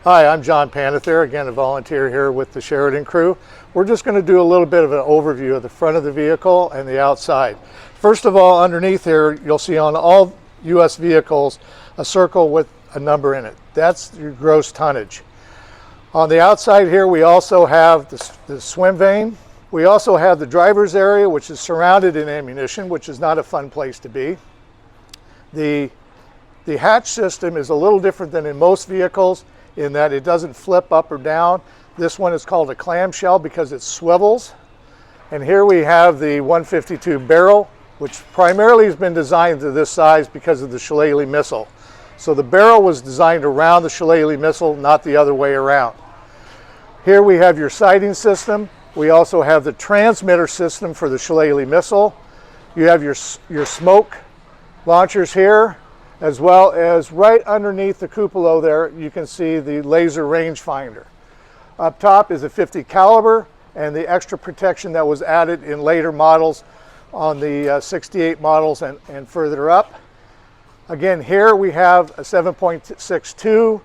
Hi, I'm John Panethere, again a volunteer here with the Sheridan crew. We're just going to do a little bit of an overview of the front of the vehicle and the outside. First of all, underneath here, you'll see on all U.S. vehicles a circle with a number in it. That's your gross tonnage. On the outside here, we also have the swim vane. We also have the driver's area, which is surrounded in ammunition, which is not a fun place to be. The hatch system is a little different than in most vehicles in that it doesn't flip up or down. This one is called a clamshell because it swivels. And here we have the 152 barrel, which primarily has been designed to this size because of the Shillelagh missile. So the barrel was designed around the Shillelagh missile, not the other way around. Here we have your sighting system. We also have the transmitter system for the Shillelagh missile. You have your smoke launchers here, as well as right underneath the cupola there, you can see the laser rangefinder. Up top is a .50 caliber and the extra protection that was added in later models on the 68 models and further up. Again, here we have a 7.62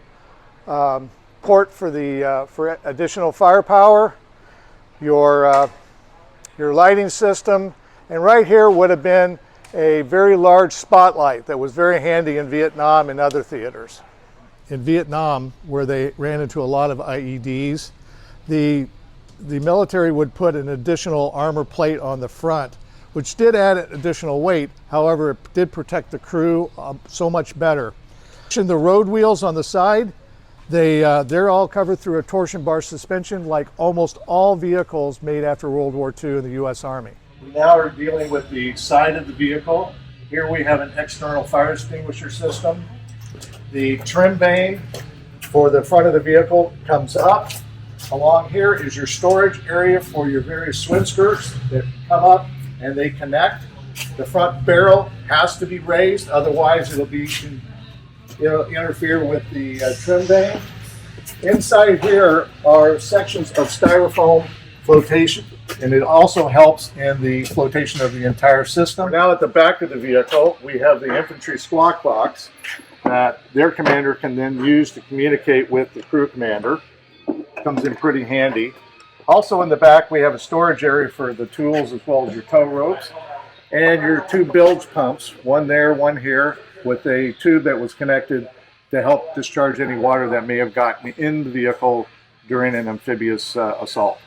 port for additional firepower, your lighting system, and right here would have been a very large spotlight that was very handy in Vietnam and other theaters. In Vietnam, where they ran into a lot of IEDs, the military would put an additional armor plate on the front, which did add additional weight. However, it did protect the crew so much better. The road wheels on the side, they're all covered through a torsion bar suspension like almost all vehicles made after World War II in the U.S. Army. We now are dealing with the side of the vehicle. Here we have an external fire extinguisher system. The trim vane for the front of the vehicle comes up. Along here is your storage area for your various swim skirts that come up and they connect. The front barrel has to be raised, otherwise it'll interfere with the trim vane. Inside here are sections of styrofoam flotation, and it also helps in the flotation of the entire system. Now at the back of the vehicle, we have the infantry squawk box that their commander can then use to communicate with the crew commander. Comes in pretty handy. Also in the back, we have a storage area for the tools as well as your tow ropes and your two bilge pumps, one there, one here, with a tube that was connected to help discharge any water that may have gotten in the vehicle during an amphibious assault.